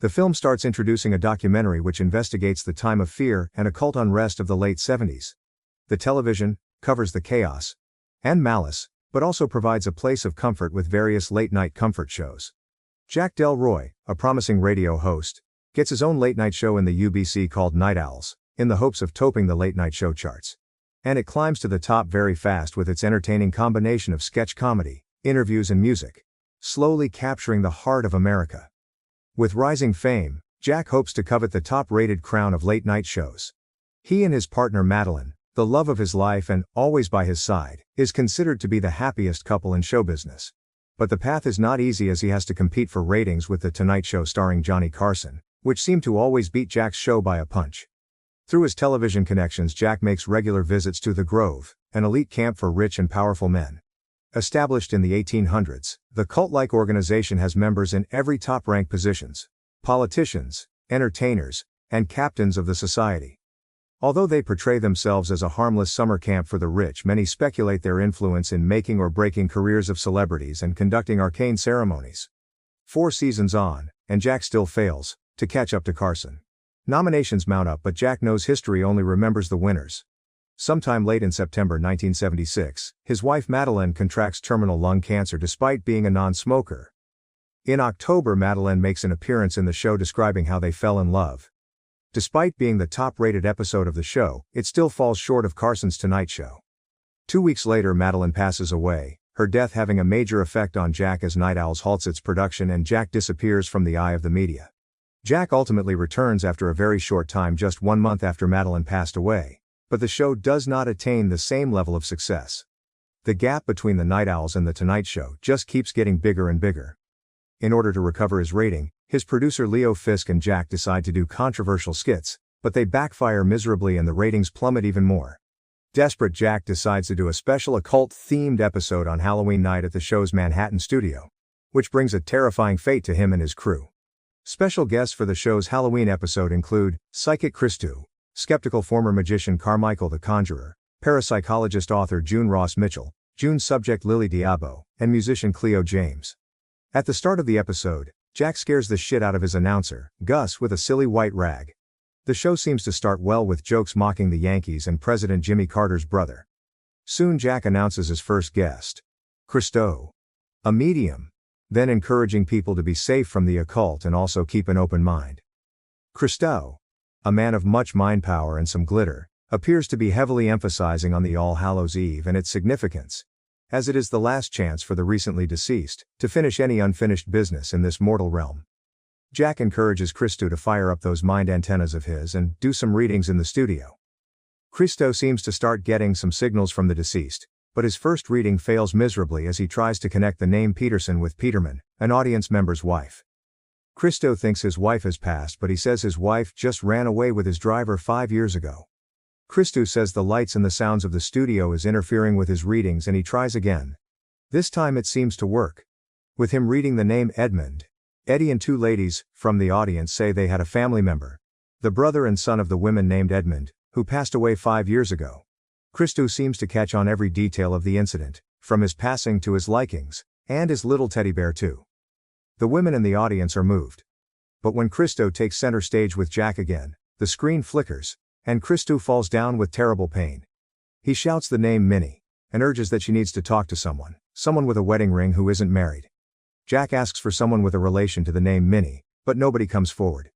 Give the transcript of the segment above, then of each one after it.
The film starts introducing a documentary which investigates the time of fear and occult unrest of the late 70s. The television covers the chaos and malice, but also provides a place of comfort with various late-night comfort shows. Jack Del Roy, a promising radio host, gets his own late-night show in the UBC called Night Owls, in the hopes of topping the late-night show charts. And it climbs to the top very fast with its entertaining combination of sketch comedy, interviews and music, slowly capturing the heart of America. With rising fame, Jack hopes to covet the top-rated crown of late-night shows. He and his partner Madeline, the love of his life and always by his side, is considered to be the happiest couple in show business. But the path is not easy as he has to compete for ratings with The Tonight Show starring Johnny Carson, which seemed to always beat Jack's show by a punch. Through his television connections, Jack makes regular visits to The Grove, an elite camp for rich and powerful men. Established in the 1800s, the cult-like organization has members in every top-ranked positions: politicians, entertainers, and captains of the society. Although they portray themselves as a harmless summer camp for the rich, many speculate their influence in making or breaking careers of celebrities and conducting arcane ceremonies. 4 seasons on, and Jack still fails to catch up to Carson. Nominations mount up, but Jack knows history only remembers the winners. Sometime late in September 1976, his wife Madeline contracts terminal lung cancer despite being a non-smoker. In October, Madeline makes an appearance in the show describing how they fell in love. Despite being the top-rated episode of the show, it still falls short of Carson's Tonight Show. 2 weeks later, Madeline passes away, her death having a major effect on Jack as Night Owls halts its production and Jack disappears from the eye of the media. Jack ultimately returns after a very short time, just 1 month after Madeline passed away. But the show does not attain the same level of success. The gap between the Night Owls and The Tonight Show just keeps getting bigger and bigger. In order to recover his rating, his producer Leo Fisk and Jack decide to do controversial skits, but they backfire miserably and the ratings plummet even more. Desperate, Jack decides to do a special occult-themed episode on Halloween night at the show's Manhattan studio, which brings a terrifying fate to him and his crew. Special guests for the show's Halloween episode include psychic Christou, skeptical former magician Carmichael the Conjurer, parapsychologist author June Ross Mitchell, June's subject Lily Diabo, and musician Cleo James. At the start of the episode, Jack scares the shit out of his announcer, Gus, with a silly white rag. The show seems to start well with jokes mocking the Yankees and President Jimmy Carter's brother. Soon Jack announces his first guest, Christou, a medium, then encouraging people to be safe from the occult and also keep an open mind. Christou, a man of much mind power and some glitter, appears to be heavily emphasizing on the All Hallows Eve and its significance, as it is the last chance for the recently deceased to finish any unfinished business in this mortal realm. Jack encourages Christou to fire up those mind antennas of his and do some readings in the studio. Christou seems to start getting some signals from the deceased, but his first reading fails miserably as he tries to connect the name Peterson with Peterman, an audience member's wife. Christou thinks his wife has passed, but he says his wife just ran away with his driver 5 years ago. Christou says the lights and the sounds of the studio is interfering with his readings and he tries again. This time it seems to work. With him reading the name Edmund, Eddie and 2 ladies from the audience say they had a family member, the brother and son of the women named Edmund, who passed away 5 years ago. Christou seems to catch on every detail of the incident, from his passing to his likings, and his little teddy bear too. The women in the audience are moved. But when Christou takes center stage with Jack again, the screen flickers, and Christou falls down with terrible pain. He shouts the name Minnie, and urges that she needs to talk to someone with a wedding ring who isn't married. Jack asks for someone with a relation to the name Minnie, but nobody comes forward.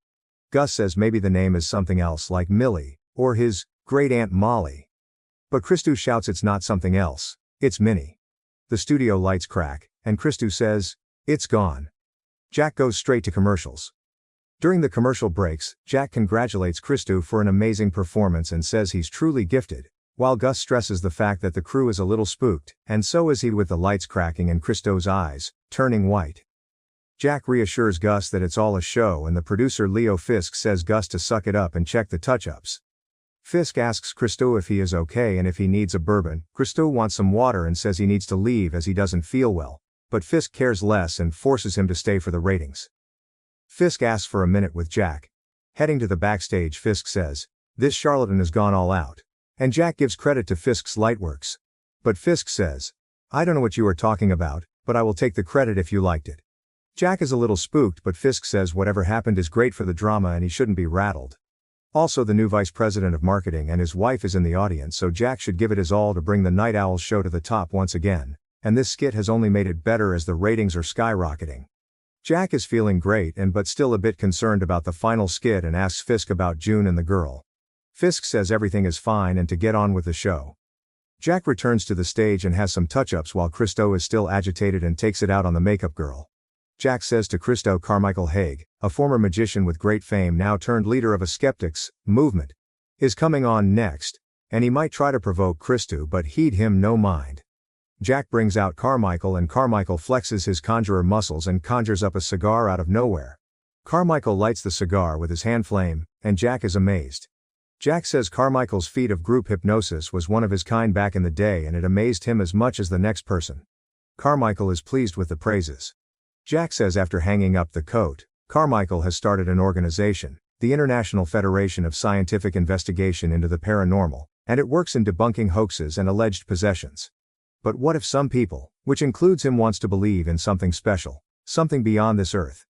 Gus says maybe the name is something else like Millie, or his great-aunt Molly. But Christou shouts it's not something else, it's Minnie. The studio lights crack, and Christou says, "It's gone." Jack goes straight to commercials. During the commercial breaks, Jack congratulates Christou for an amazing performance and says he's truly gifted, while Gus stresses the fact that the crew is a little spooked, and so is he, with the lights cracking and Christou's eyes turning white. Jack reassures Gus that it's all a show, and the producer Leo Fisk says Gus to suck it up and check the touch-ups. Fisk asks Christou if he is okay and if he needs a bourbon. Christou wants some water and says he needs to leave as he doesn't feel well, but Fisk cares less and forces him to stay for the ratings. Fisk asks for a minute with Jack. Heading to the backstage, Fisk says, "This charlatan has gone all out." And Jack gives credit to Fisk's lightworks. But Fisk says, "I don't know what you are talking about, but I will take the credit if you liked it." Jack is a little spooked, but Fisk says whatever happened is great for the drama and he shouldn't be rattled. Also, the new vice president of marketing and his wife is in the audience, so Jack should give it his all to bring the Night Owls show to the top once again, and this skit has only made it better as the ratings are skyrocketing. Jack is feeling great but still a bit concerned about the final skit and asks Fisk about June and the girl. Fisk says everything is fine and to get on with the show. Jack returns to the stage and has some touch-ups while Christo is still agitated and takes it out on the makeup girl. Jack says to Christo Carmichael Haig, a former magician with great fame now turned leader of a skeptics movement, is coming on next, and he might try to provoke Christo but heed him no mind. Jack brings out Carmichael and Carmichael flexes his conjurer muscles and conjures up a cigar out of nowhere. Carmichael lights the cigar with his hand flame, and Jack is amazed. Jack says Carmichael's feat of group hypnosis was one of his kind back in the day and it amazed him as much as the next person. Carmichael is pleased with the praises. Jack says after hanging up the coat, Carmichael has started an organization, the International Federation of Scientific Investigation into the Paranormal, and it works in debunking hoaxes and alleged possessions. But what if some people, which includes him, wants to believe in something special, something beyond this earth?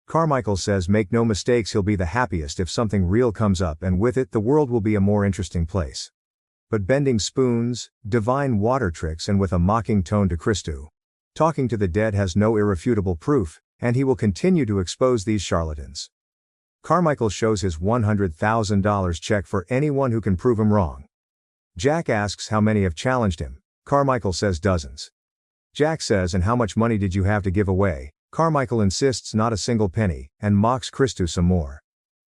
Carmichael says make no mistakes, he'll be the happiest if something real comes up, and with it the world will be a more interesting place. But bending spoons, divine water tricks, and with a mocking tone to Christo, talking to the dead has no irrefutable proof, and he will continue to expose these charlatans. Carmichael shows his $100,000 check for anyone who can prove him wrong. Jack asks how many have challenged him. Carmichael says dozens. Jack says, and how much money did you have to give away? Carmichael insists not a single penny, and mocks Christo some more.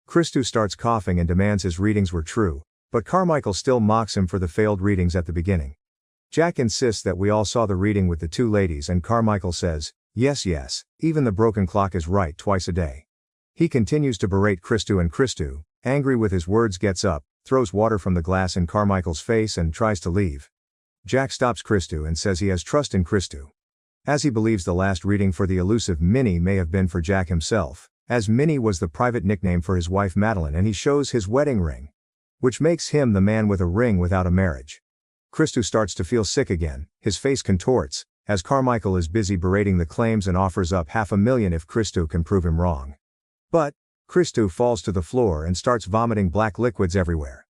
Christo starts coughing and demands his readings were true, but Carmichael still mocks him for the failed readings at the beginning. Jack insists that we all saw the reading with the two ladies, and Carmichael says, yes, even the broken clock is right twice a day. He continues to berate Christo, and Christo, angry with his words, gets up, throws water from the glass in Carmichael's face and tries to leave. Jack stops Christo and says he has trust in Christo, as he believes the last reading for the elusive Minnie may have been for Jack himself, as Minnie was the private nickname for his wife Madeline, and he shows his wedding ring, which makes him the man with a ring without a marriage. Christo starts to feel sick again, his face contorts, as Carmichael is busy berating the claims and offers up $500,000 if Christo can prove him wrong. But Christo falls to the floor and starts vomiting black liquids everywhere.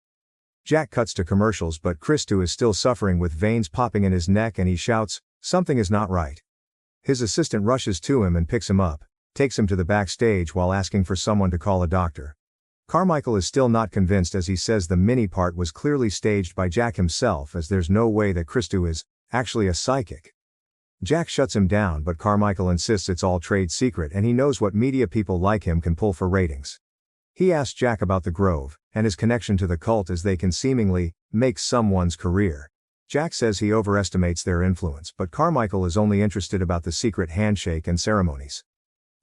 Jack cuts to commercials, but Christo is still suffering with veins popping in his neck, and he shouts, something is not right. His assistant rushes to him and picks him up, takes him to the backstage while asking for someone to call a doctor. Carmichael is still not convinced, as he says the Minnie part was clearly staged by Jack himself, as there's no way that Christo is actually a psychic. Jack shuts him down, but Carmichael insists it's all trade secret and he knows what media people like him can pull for ratings. He asks Jack about the Grove, and his connection to the cult, as they can seemingly make someone's career. Jack says he overestimates their influence, but Carmichael is only interested about the secret handshake and ceremonies.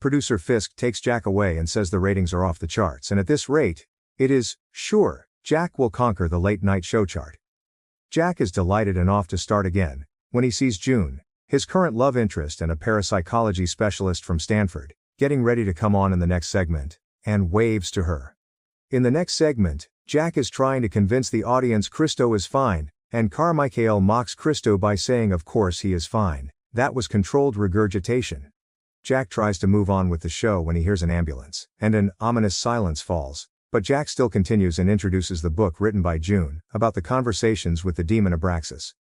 Producer Fisk takes Jack away and says the ratings are off the charts, and at this rate, it is sure Jack will conquer the late night show chart. Jack is delighted and off to start again, when he sees June, his current love interest and a parapsychology specialist from Stanford, getting ready to come on in the next segment, and waves to her. In the next segment, Jack is trying to convince the audience Christo is fine, and Carmichael mocks Christo by saying of course he is fine, that was controlled regurgitation. Jack tries to move on with the show when he hears an ambulance, and an ominous silence falls, but Jack still continues and introduces the book written by June, about the conversations with the demon Abraxas.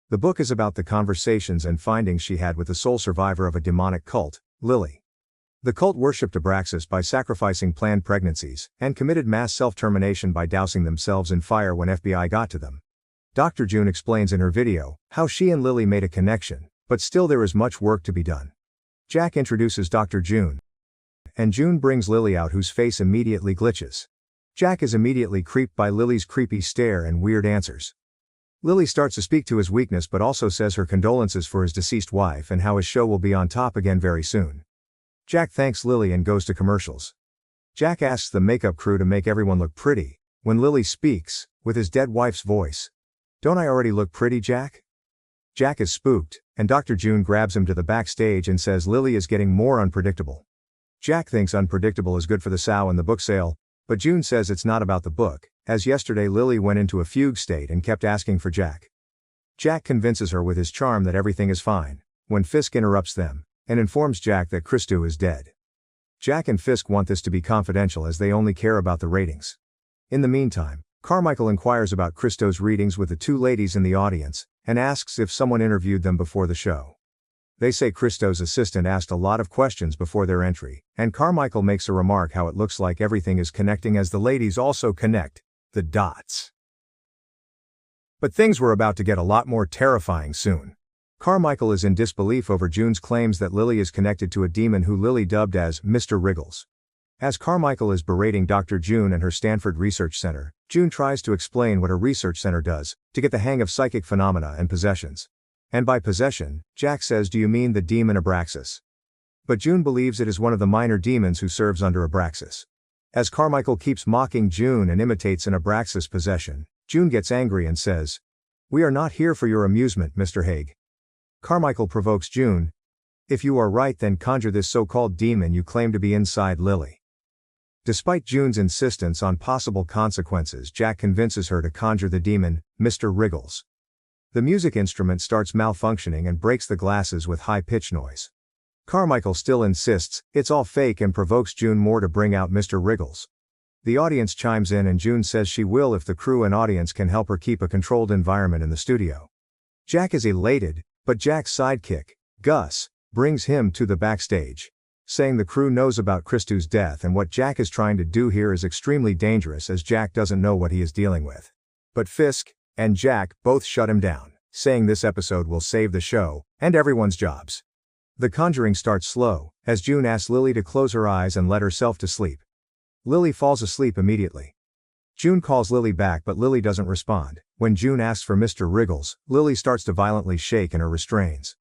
The book is about the conversations and findings she had with the sole survivor of a demonic cult, Lily. The cult worshipped Abraxas by sacrificing planned pregnancies, and committed mass self-termination by dousing themselves in fire when FBI got to them. Dr. June explains in her video how she and Lily made a connection, but still there is much work to be done. Jack introduces Dr. June, and June brings Lily out, whose face immediately glitches. Jack is immediately creeped by Lily's creepy stare and weird answers. Lily starts to speak to his weakness, but also says her condolences for his deceased wife and how his show will be on top again very soon. Jack thanks Lily and goes to commercials. Jack asks the makeup crew to make everyone look pretty, when Lily speaks, with his dead wife's voice. Don't I already look pretty, Jack? Jack is spooked, and Dr. June grabs him to the backstage and says Lily is getting more unpredictable. Jack thinks unpredictable is good for the sow and the book sale, but June says it's not about the book, as yesterday Lily went into a fugue state and kept asking for Jack. Jack convinces her with his charm that everything is fine, when Fisk interrupts them, and informs Jack that Christo is dead. Jack and Fisk want this to be confidential as they only care about the ratings. In the meantime, Carmichael inquires about Christo's readings with the two ladies in the audience, and asks if someone interviewed them before the show. They say Christo's assistant asked a lot of questions before their entry, and Carmichael makes a remark how it looks like everything is connecting as the ladies also connect the dots. But things were about to get a lot more terrifying soon. Carmichael is in disbelief over June's claims that Lily is connected to a demon who Lily dubbed as Mr. Wriggles. As Carmichael is berating Dr. June and her Stanford Research Center, June tries to explain what a research center does, to get the hang of psychic phenomena and possessions. And by possession, Jack says, "Do you mean the demon Abraxas?" But June believes it is one of the minor demons who serves under Abraxas. As Carmichael keeps mocking June and imitates an Abraxas possession, June gets angry and says, "We are not here for your amusement, Mr. Haig." Carmichael provokes June. "If you are right, then conjure this so-called demon you claim to be inside Lily." Despite June's insistence on possible consequences, Jack convinces her to conjure the demon, Mr. Wriggles. The music instrument starts malfunctioning and breaks the glasses with high-pitched noise. Carmichael still insists it's all fake and provokes June more to bring out Mr. Wriggles. The audience chimes in and June says she will if the crew and audience can help her keep a controlled environment in the studio. Jack is elated, but Jack's sidekick, Gus, brings him to the backstage, saying the crew knows about Christo's death and what Jack is trying to do here is extremely dangerous as Jack doesn't know what he is dealing with. But Fisk and Jack both shut him down, saying this episode will save the show and everyone's jobs. The conjuring starts slow, as June asks Lily to close her eyes and let herself to sleep. Lily falls asleep immediately. June calls Lily back but Lily doesn't respond. When June asks for Mr. Wriggles, Lily starts to violently shake in her restraints.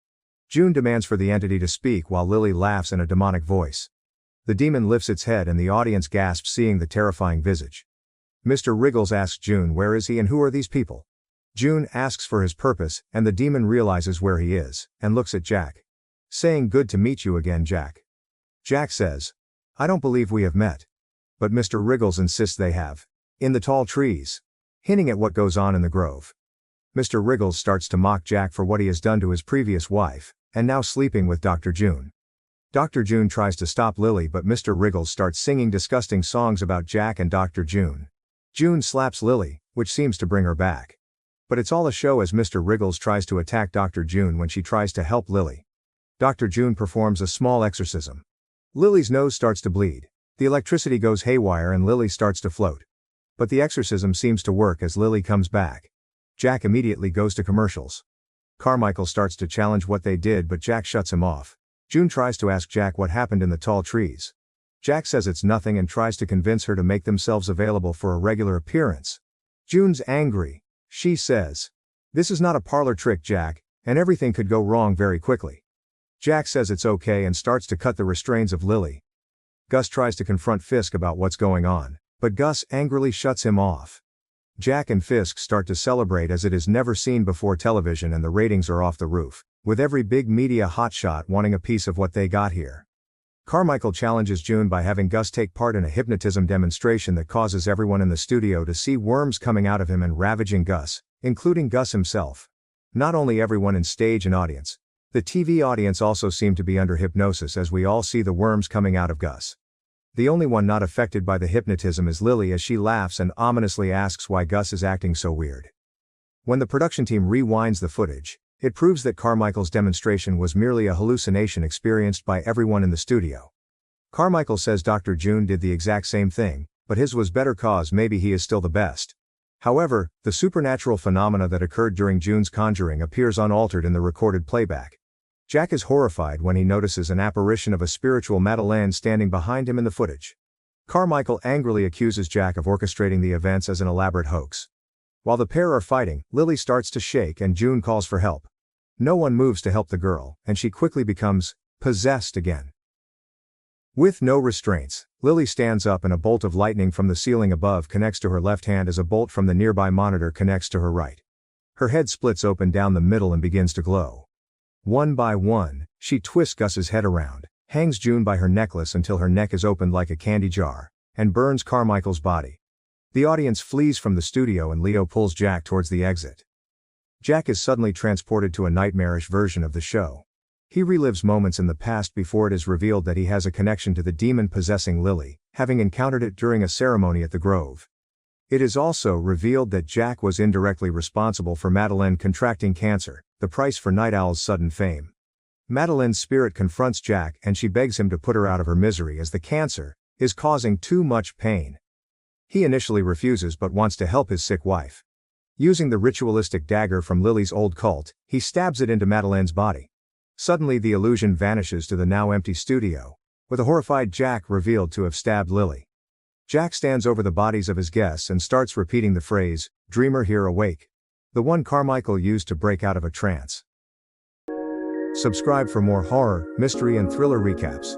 June demands for the entity to speak while Lily laughs in a demonic voice. The demon lifts its head and the audience gasps seeing the terrifying visage. Mr. Wriggles asks June where is he and who are these people. June asks for his purpose, and the demon realizes where he is, and looks at Jack, saying, "Good to meet you again, Jack." Jack says, "I don't believe we have met." But Mr. Wriggles insists they have. In the tall trees. Hinting at what goes on in the grove. Mr. Wriggles starts to mock Jack for what he has done to his previous wife, and now sleeping with Dr. June. Dr. June tries to stop Lily but Mr. Wriggles starts singing disgusting songs about Jack and Dr. June. June slaps Lily, which seems to bring her back. But it's all a show as Mr. Wriggles tries to attack Dr. June when she tries to help Lily. Dr. June performs a small exorcism. Lily's nose starts to bleed. The electricity goes haywire and Lily starts to float. But the exorcism seems to work as Lily comes back. Jack immediately goes to commercials. Carmichael starts to challenge what they did but Jack shuts him off. June tries to ask Jack what happened in the tall trees. Jack says it's nothing and tries to convince her to make themselves available for a regular appearance. June's angry. She says, "This is not a parlor trick, Jack, and everything could go wrong very quickly." Jack says it's okay and starts to cut the restraints of Lily. Gus tries to confront Fisk about what's going on, but Gus angrily shuts him off. Jack and Fisk start to celebrate as it is never seen before television and the ratings are off the roof, with every big media hotshot wanting a piece of what they got here. Carmichael challenges June by having Gus take part in a hypnotism demonstration that causes everyone in the studio to see worms coming out of him and ravaging Gus, including Gus himself. Not only everyone in stage and audience, the TV audience also seem to be under hypnosis as we all see the worms coming out of Gus. The only one not affected by the hypnotism is Lily as she laughs and ominously asks why Gus is acting so weird. When the production team rewinds the footage, it proves that Carmichael's demonstration was merely a hallucination experienced by everyone in the studio. Carmichael says Dr. June did the exact same thing, but his was better cause maybe he is still the best. However, the supernatural phenomena that occurred during June's conjuring appears unaltered in the recorded playback. Jack is horrified when he notices an apparition of a spiritual Madeleine standing behind him in the footage. Carmichael angrily accuses Jack of orchestrating the events as an elaborate hoax. While the pair are fighting, Lily starts to shake and June calls for help. No one moves to help the girl, and she quickly becomes possessed again. With no restraints, Lily stands up and a bolt of lightning from the ceiling above connects to her left hand as a bolt from the nearby monitor connects to her right. Her head splits open down the middle and begins to glow. One by one, she twists Gus's head around, hangs June by her necklace until her neck is opened like a candy jar, and burns Carmichael's body. The audience flees from the studio and Leo pulls Jack towards the exit. Jack is suddenly transported to a nightmarish version of the show. He relives moments in the past before it is revealed that he has a connection to the demon possessing Lily, having encountered it during a ceremony at the Grove. It is also revealed that Jack was indirectly responsible for Madeleine contracting cancer, the price for Night Owl's sudden fame. Madeleine's spirit confronts Jack and she begs him to put her out of her misery as the cancer is causing too much pain. He initially refuses but wants to help his sick wife. Using the ritualistic dagger from Lily's old cult, he stabs it into Madeleine's body. Suddenly the illusion vanishes to the now empty studio, with a horrified Jack revealed to have stabbed Lily. Jack stands over the bodies of his guests and starts repeating the phrase, "Dreamer here awake," the one Carmichael used to break out of a trance. Subscribe for more horror, mystery and thriller recaps.